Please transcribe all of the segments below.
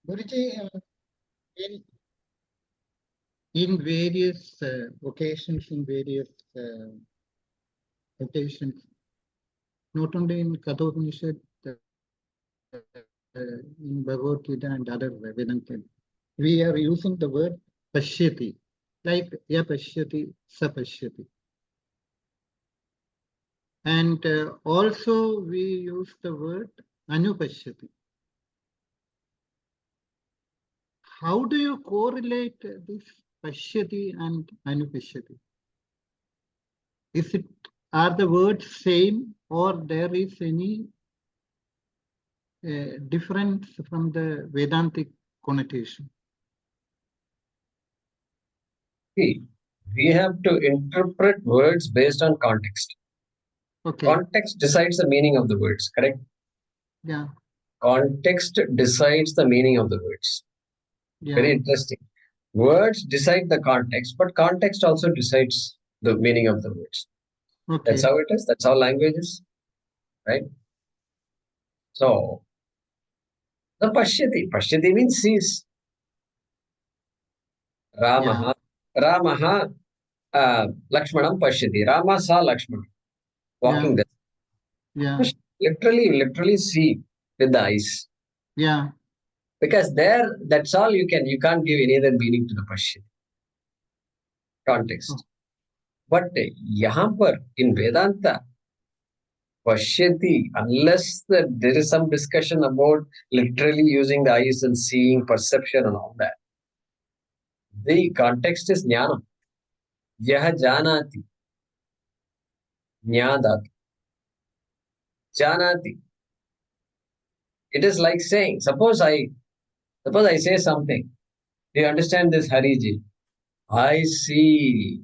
Guruji, in, in various occasions, in various occasions, not only in Kathopanishad, in Bhagavad Gita and other Vedanta, we are using the word pashyati, like ya pashyati, sa pashyati. And also we use the word anupashyati. How do you correlate this pashyati and anupashyati? Are the words same, or there is any difference from the Vedantic connotation? See, we have to interpret words based on context. Okay. Context decides the meaning of the words, correct? Yeah. Context decides the meaning of the words. Yeah. Very interesting. Words decide the context, but context also decides the meaning of the words. Okay. That's how it is. That's how language is, right? So, the pashyati means sees. Ramaha, Ramaha, Lakshmanam pashyati. Rama saw Lakshmana walking there. Yeah. Literally see with the eyes. Yeah. Because there, that's all you can't give any other meaning to the pashyati. Context. But यहाँ पर in Vedanta, pashyati, unless there is some discussion about literally using the eyes and seeing, perception and all that, the context is jnana. Yah janati, jnadati, janati. It is like saying, suppose I say something. Do you understand this, Hariji? I see.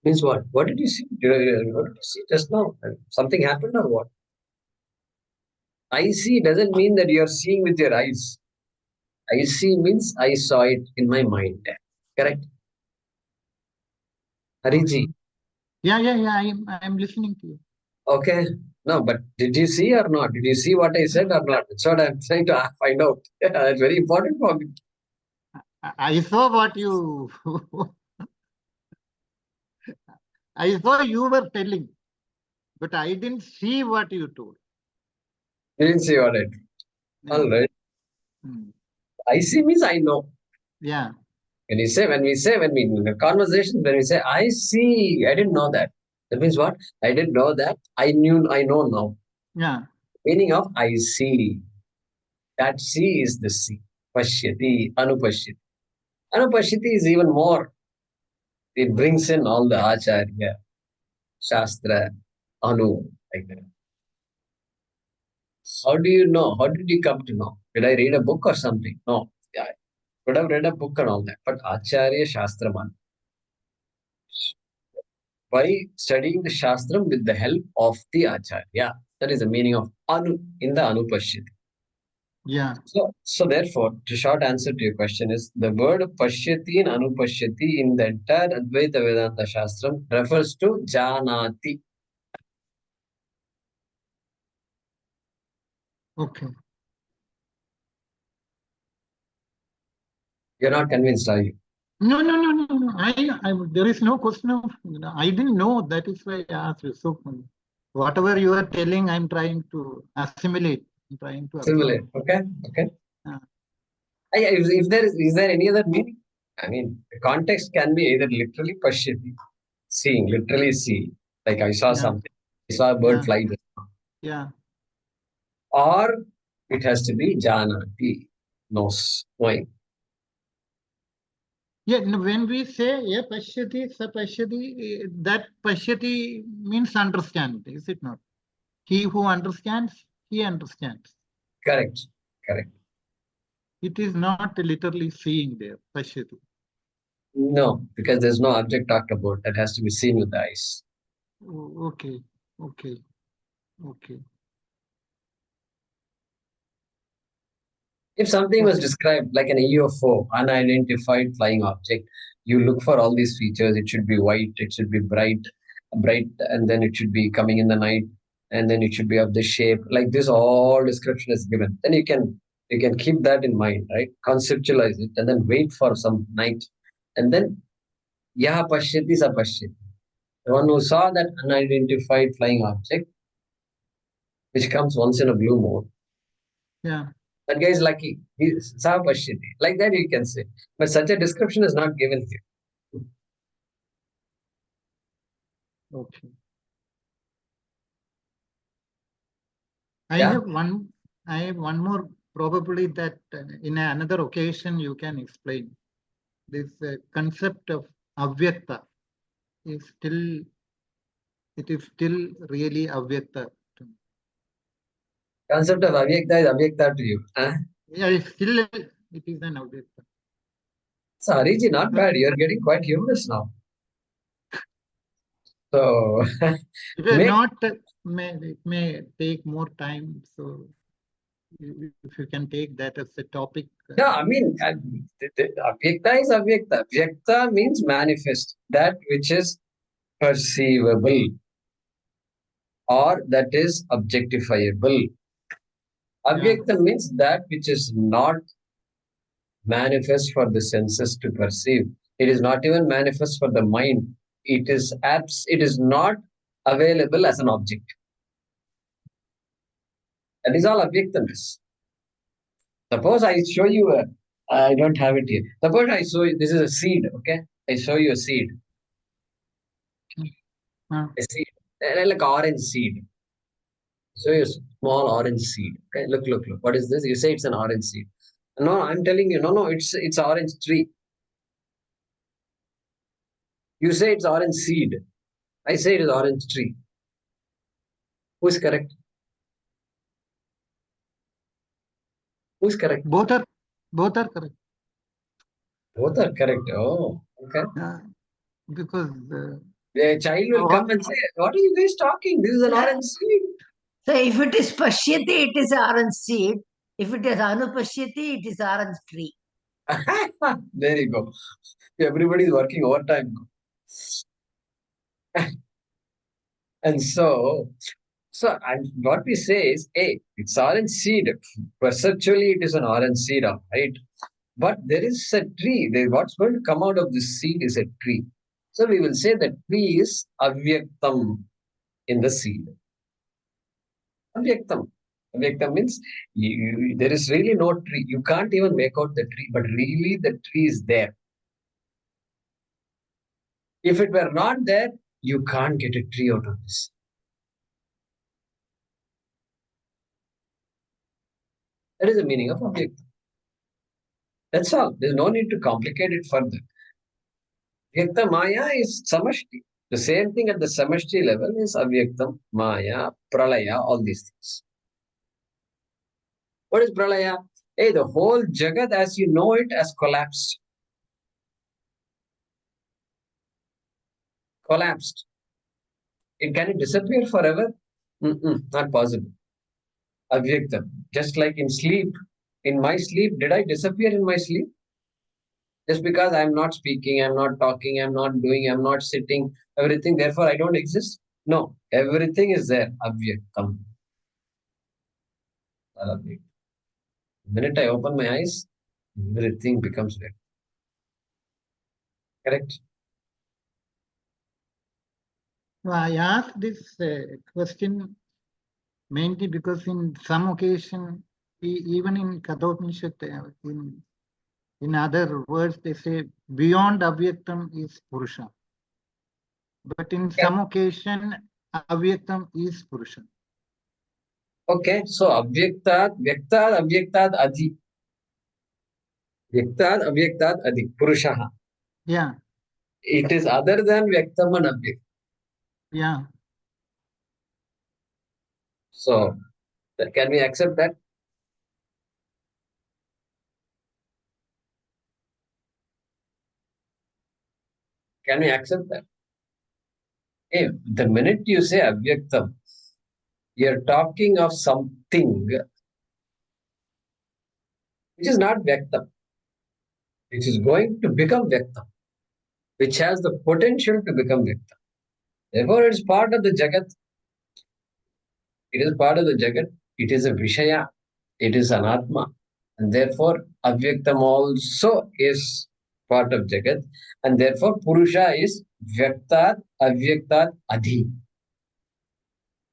Means what? What did you see? What did you see just now? Something happened or what? I see doesn't mean that you are seeing with your eyes. I see means I saw it in my mind. Correct? Hariji. Yeah. I'm listening to you. Okay. No, but did you see or not? Did you see what I said or not? That's what I'm trying to find out. It's very important for me. I saw what you. I saw you were telling, but I didn't see what you told. You didn't see what I did. All right. I see means I know. Yeah. When we in the conversation, when we say, I see, I didn't know that. That means what? I didn't know that. I know now. Yeah. Meaning of I see. That see is the see. Pashyati, anupashyati. Anupashyati is even more. It brings in all the acharya, shastra, anu, like that. How do you know? How did you come to know? Did I read a book or something? No. Yeah, I could have read a book and all that. But acharya, shastra, man. By studying the shastram with the help of the acharya. That is the meaning of anu in the anupashyati. Yeah. So therefore, the short answer to your question is the word pashyati and anupashyati in the entire Advaita Vedanta Shastram refers to janati. Okay. You're not convinced, are you? No. There is no question of. I didn't know. That is why I asked you. So, whatever you are telling, I'm trying to assimilate. I'm trying to Similar. Okay. If is there any other meaning? I mean, the context can be either literally pashyati, seeing, literally see, like I saw something, I saw a bird fly, Yeah. or it has to be janati, knows, knowing. Yeah, when we say yeah, pashyati, sa pashyati, that pashyati means understand, is it not? He who understands, he understands. Correct. It is not literally seeing there, pashyati. No, because there's no object talked about that has to be seen with the eyes. Okay. If something was described like an UFO, unidentified flying object, you look for all these features. It should be white, it should be bright, and then it should be coming in the night. and then it should be of this shape. Like this, all description is given. Then you can keep that in mind, right? Conceptualize it, and then wait for some night, and then yaha pashyati sa pashyati. The one who saw that unidentified flying object, which comes once in a blue moon, Yeah. that guy is lucky. He saw pashyati. Like that you can say. But such a description is not given here. Okay. I Yeah? have one more, probably that in another occasion you can explain. This concept of avyakta is still, it is still really avyakta to me. Concept of avyakta is avyakta to you. Huh? Yeah, it's still, it is an avyakta. So Ariji, not bad. You're getting quite humorous now. So If you're make not, it may take more time. So if you can take that as a topic. no, I mean avyakta is avyakta. Vyakta means manifest, that which is perceivable or that is objectifiable. Avyakta means that which is not manifest for the senses to perceive. It is not even manifest for the mind. It is not available as an object. That is all avyaktam is. Suppose I show you I don't have it here. Suppose I show you, this is a seed, okay? I show you a seed. A seed, like orange seed. Show you a small orange seed. Okay, look. What is this? You say it's an orange seed. No, I'm telling you, no, it's orange tree. You say it's orange seed. I say it is orange tree. Who is correct? Who is correct? Both are correct. Both are correct. Oh, okay. Because The child will come and say, "What are you guys talking? This is an orange seed." So if it is pashyati, it is orange seed. If it is anupashyati, it is orange tree. There you go. Everybody is working overtime now. And and what we say is, hey, it's orange seed. Perceptually, it is an orange seed, right? But there is a tree. What's going to come out of this seed is a tree. So we will say that tree is avyaktam in the seed. Avyaktam. Avyaktam means there is really no tree. You can't even make out the tree, but really the tree is there. If it were not there, you can't get a tree out of this. That is the meaning of avyaktam. That's all. There's no need to complicate it further. Vyakta Maya is samashti. The same thing at the samashti level is avyaktam, Maya, pralaya, all these things. What is pralaya? Hey, the whole jagat as you know it has collapsed. Collapsed. Can it disappear forever? Not possible. Avyaktam. Just like in sleep. In my sleep, did I disappear in my sleep? Just because I'm not speaking, I'm not talking, I'm not doing, I'm not sitting, everything, therefore I don't exist? No, everything is there. Avyaktam. The minute I open my eyes, everything becomes red. Correct? I asked this question mainly because in some occasion, even in Kathopanishad, in other words, they say beyond avyaktam is Purusha. But in some occasion, avyaktam is Purusha. Okay, so avyaktat, vyaktad, avyaktad, adi. Vyaktad, avyaktad, adi. Purushaha. Yeah. It is other than vyaktam and avyaktam. Yeah. So, can we accept that? Can we accept that? Hey, the minute you say avyaktam, you're talking of something which is not vyaktam, which is going to become vyaktam, which has the potential to become vyaktam. Therefore, it's part of the jagat. It is part of the Jagat. It is a Vishaya. It is an Atma. And therefore, Avyaktam also is part of Jagat. And therefore, Purusha is Vyaktat, Avyaktat, Adhi.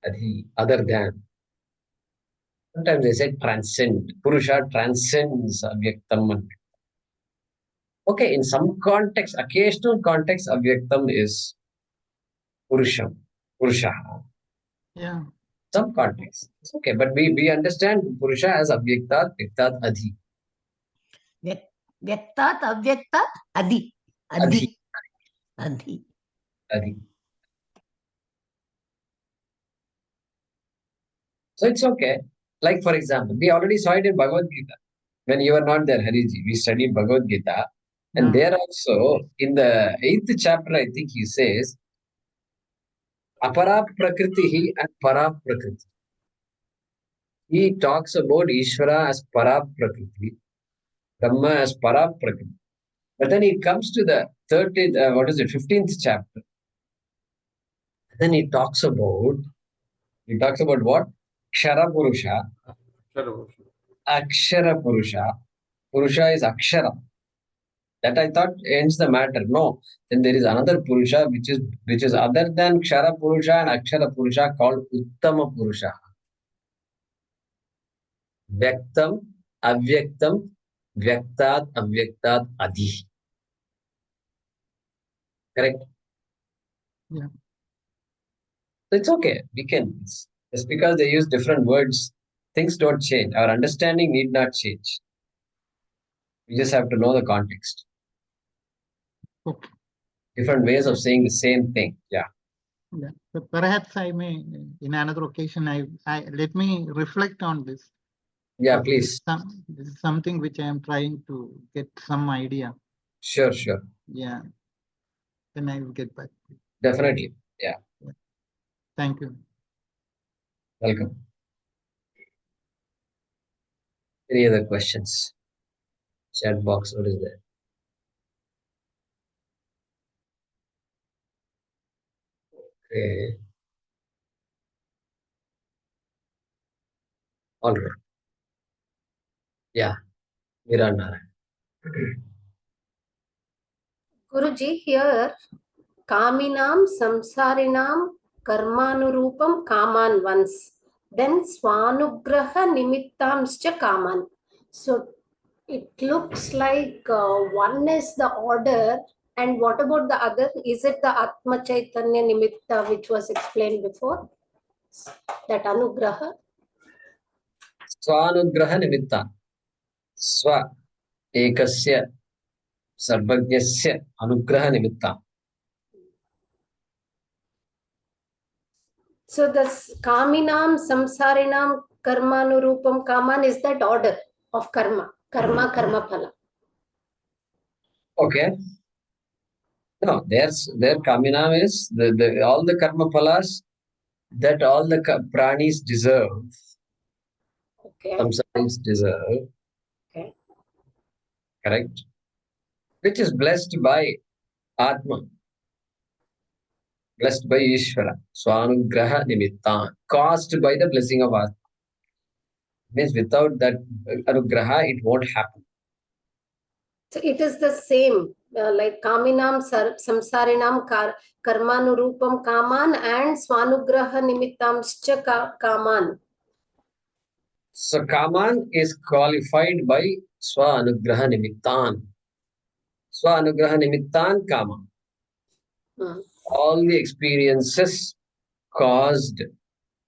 Adhi, other than. Sometimes they say transcend. Purusha transcends Avyaktam. Okay, in some context, occasional context, Avyaktam is Purusham, Purusha. Yeah. Some context. It's okay, but we understand Purusha as Avyaktat, Vyaktat, Adhi. Vyaktat, avyaktat, adi. Adhi. Adi. Adhi. So it's okay. Like, for example, we already saw it in Bhagavad Gita. When you were not there, Hariji, we studied Bhagavad Gita. And there also, in the 8th chapter, I think he says, Apara Prakritihi and Para Prakriti. He talks about Ishvara as Para Prakriti, Brahma as Para Prakriti. But then he comes to the 15th chapter. Then he talks about what? Kshara Purusha, Akshara Purusha. Purusha is Akshara. That I thought ends the matter. No. Then there is another Purusha which is other than Kshara Purusha and Akshara Purusha called Uttama Purusha. Vyaktam, Avyaktam, Vyaktat, Avyaktat, Adi. Correct? Yeah. So it's okay. We can. Just because they use different words, things don't change. Our understanding need not change. We just have to know the context. Okay. Different ways of saying the same thing. Yeah. Yeah. So perhaps I may, in another occasion, I let me reflect on this. Yeah, So please. This is something which I am trying to get some idea. Sure. Yeah. Then I will get back. Definitely. Yeah. Thank you. Welcome. Any other questions? Chat box, what is there? Okay. All right. Yeah. Miranda. Guruji, here Kaminam Samsarinam Karmanurupam Kaman once, then Swanugraha Nimittamscha Kaman. So it looks like one is the order, and what about the other? Is it the Atma Chaitanya Nimitta which was explained before? That Anugraha? Swanugraha nimitta. Swa ekasya sarvajnasya anugraha nimitta. So the Kaminam Samsarinam Karmanurupam Kaman is that order of karma. Karma phala. Okay. No, their kaminam is the all the karma phalas that all the pranis deserve. Okay. Samsaris deserve. Okay. Correct. Which is blessed by Atma. Blessed by Ishvara. Swanugraha nimittan. Caused by the blessing of Atma. Means without that anugraha, it won't happen. So it is the same, like Kaminam Samsarinam Karmanurupam Kaman and Swanugraha Nimittamscha Kaman. So Kaman is qualified by Swa Anugraha Nimittan. Swa Anugraha Nimittan Kama. All the experiences caused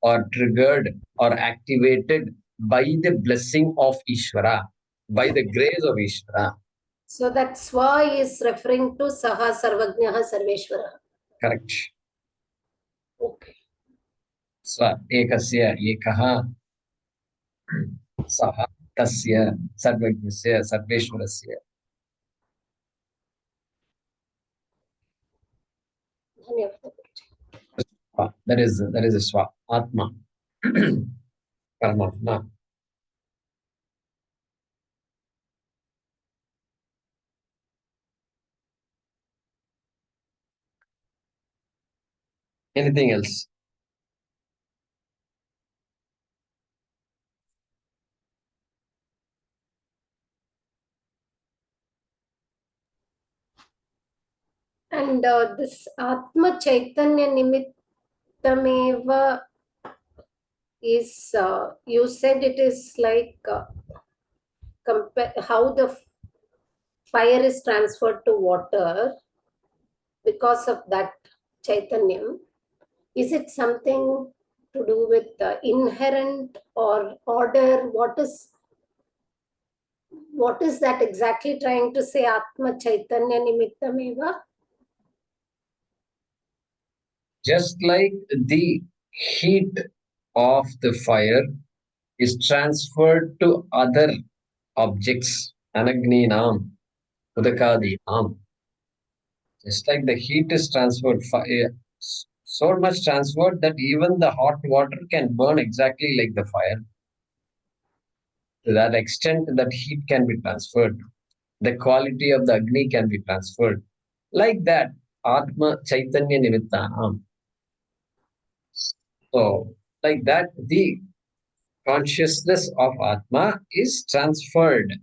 or triggered or activated by the blessing of Ishvara, by the grace of Ishvara. So that Swa is referring to Saha Sarvajnaha Sarveshwara. Correct. Okay. Swa Ekasya Ekaha Saha Tasya Sarvajnasya Sarveshwarasya. That is a Swa Atma. Paramatma. Anything else? And this Atma Chaitanya Nimittameva is, you said it is like how the fire is transferred to water because of that Chaitanyam. Is it something to do with inherent or order? What is that exactly trying to say? Atma Chaitanya Nimittameva? Just like the heat of the fire is transferred to other objects, anagninam, udakadinam. Just like the heat is transferred, so much transferred that even the hot water can burn exactly like the fire. To that extent, that heat can be transferred. The quality of the Agni can be transferred. Like that, Atma Chaitanya Nimittanam. So, like that, the consciousness of Atma is transferred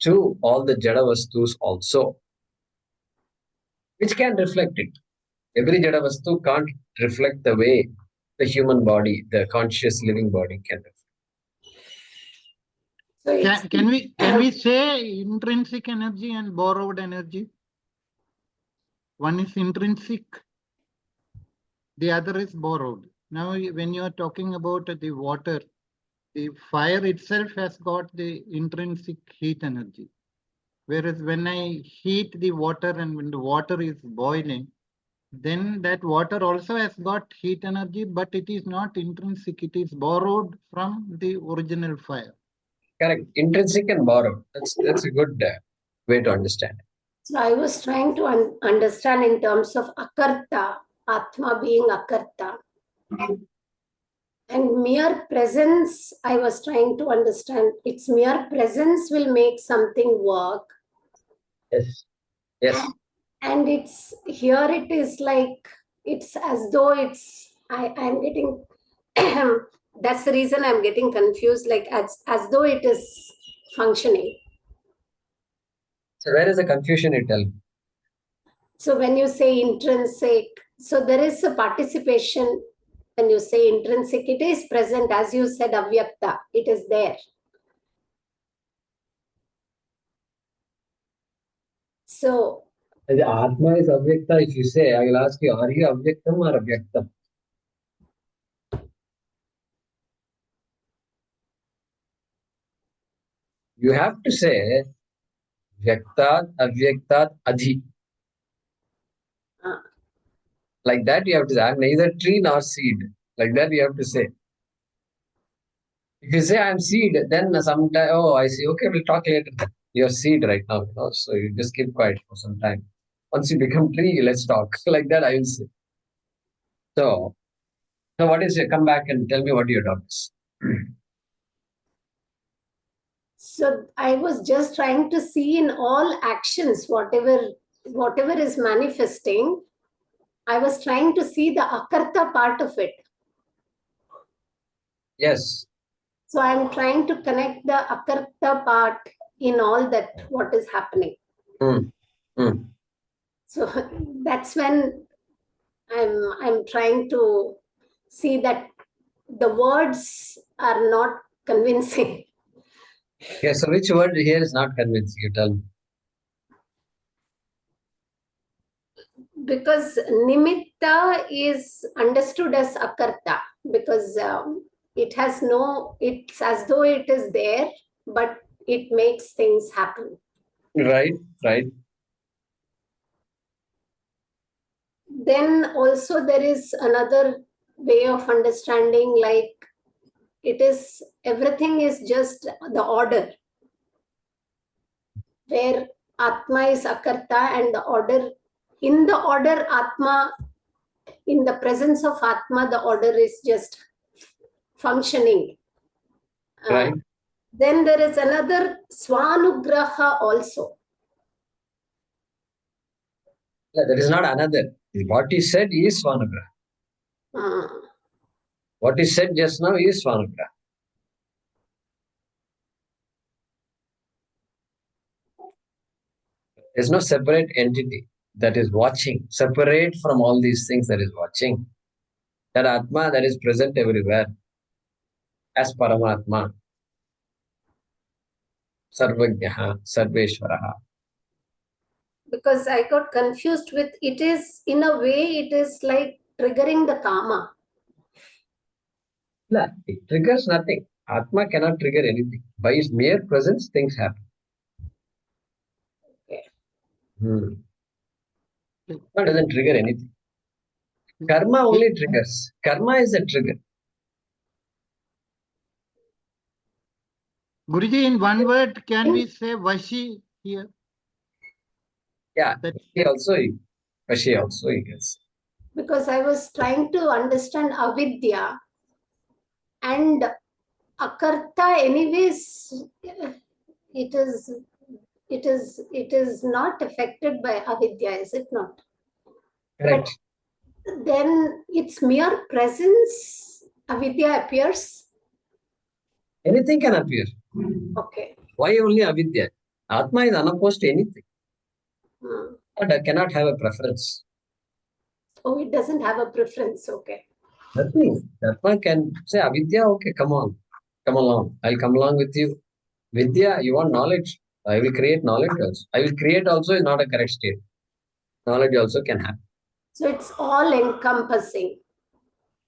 to all the Jada Vastus also, which can reflect it. Every Jada Vastu can't reflect the way the human body, the conscious living body can reflect. So it's, Can we say intrinsic energy and borrowed energy? One is intrinsic, the other is borrowed. Now, when you are talking about the water, the fire itself has got the intrinsic heat energy. Whereas when I heat the water and when the water is boiling, then that water also has got heat energy, but it is not intrinsic. It is borrowed from the original fire. Correct. Intrinsic and borrowed. That's a good way to understand. so I was trying to understand in terms of Akarta, Atma being Akarta. And mere presence, I was trying to understand. Its mere presence will make something work. Yes. Yes. And it's here it is like, it's as though I'm getting, that's the reason I'm getting confused, like as though it is functioning. So where is the confusion you tell? So when you say intrinsic, so there is a participation. When you say intrinsic, it is present, as you said, avyakta, it is there. So The Atma is avyakta. If you say, I will ask you, are you avyaktam or avyaktam? You have to say vyaktat, avyaktat, adhi. Like that you have to say, I'm neither tree nor seed. Like that you have to say. If you say I'm seed, then sometime, oh, I see, okay, we'll talk later. You're seed right now, so you just keep quiet for some time. Once you become tree, let's talk. Like that I will say. So what is it? Come back and tell me what your doubt is. So I was just trying to see in all actions, whatever is manifesting, I was trying to see the akarta part of it. Yes. So I'm trying to connect the akarta part in all that what is happening. So that's when I'm trying to see that the words are not convincing. Okay, so which word here is not convincing? You tell me. Because nimitta is understood as akarta, because it's as though it is there, but it makes things happen. Right. Then also there is another way of understanding, like everything is just the order, where Atma is Akarta and in the order Atma, in the presence of Atma, the order is just functioning. Right. Then there is another Swanugraha also. Yeah, there is not another. What is said is Swanagraha. What is said just now is Swanagraha. There's no separate entity. that is watching, separate from all these things that is watching. That Atma that is present everywhere as Paramatma, Sarvajnaha, Sarveshwaraha. Because I got confused with it is, in a way, it is like triggering the karma. No, it triggers nothing. Atma cannot trigger anything. By its mere presence, things happen. Okay. Atma doesn't trigger anything. Karma only triggers. Karma is a trigger. Guruji, in one word, can we say Vashi here? Yeah, That- Vashi also, yes. Because I was trying to understand avidya, and akarta anyways, it is not affected by avidya, is it not? Correct. But then its mere presence, avidya appears. Anything can appear. Okay. Why only avidya? Atma is unopposed to anything. But cannot have a preference. Oh, it doesn't have a preference. Okay. Nothing. Atma can say, avidya, okay, come on. Come along. I'll come along with you. Vidya, you want knowledge? I will create knowledge also. I will create also is not a correct state. Knowledge also can happen. So it's all encompassing.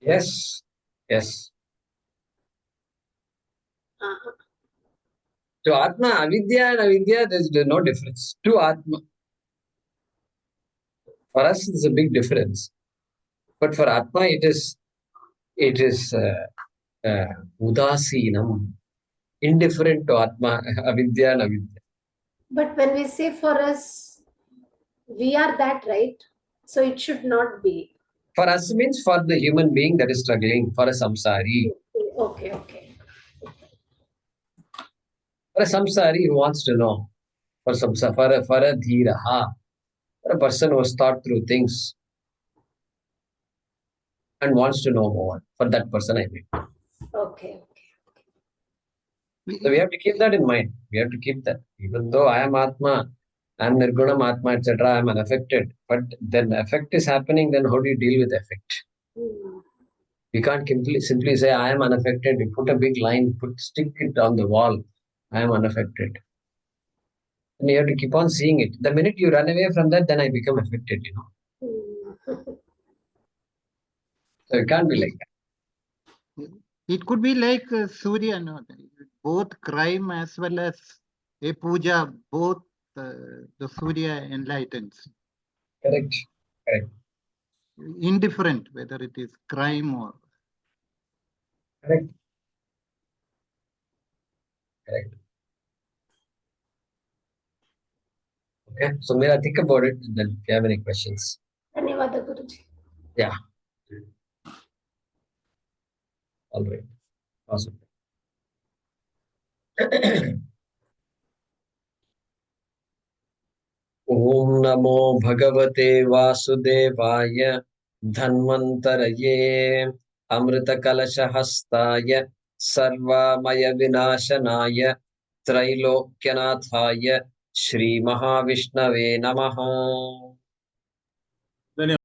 Yes. Yes. Uh-huh. To Atma, avidya and avidya, there's no difference. To Atma. For us, it's a big difference. But for Atma, it is udasinam, indifferent to Atma, avidya and avidya. But when we say for us, we are that, right? So it should not be. For us means for the human being that is struggling, for a samsari. Okay, okay. For a samsari who wants to know, for a dhiraha, for a person who has thought through things and wants to know more. For that person, I mean. Okay, okay. So we have to keep that in mind. We have to keep that. Even though I am Atma, I am Nirgunam Atma, etc., I am unaffected. But then effect is happening, then how do you deal with effect? We can't simply say, I am unaffected. You put a big line, stick it on the wall. I am unaffected. And you have to keep on seeing it. The minute you run away from that, then I become affected, So it can't be like that. It could be like Surya, no? Both crime as well as a puja, both the Surya enlightens. Correct. Correct. Indifferent whether it is crime or. Correct. Correct. Okay. So Meera, think about it. Then if you have any questions. Dhanyavada, Guruji. Yeah. All right. Awesome. Om Namo Bhagavate Vasudevaya Dhanvantaraye Amrita Kalasha Hastaya Sarvamaya Vinashanaya Trailokyanathaaya Shri Mahavishnave Namaha.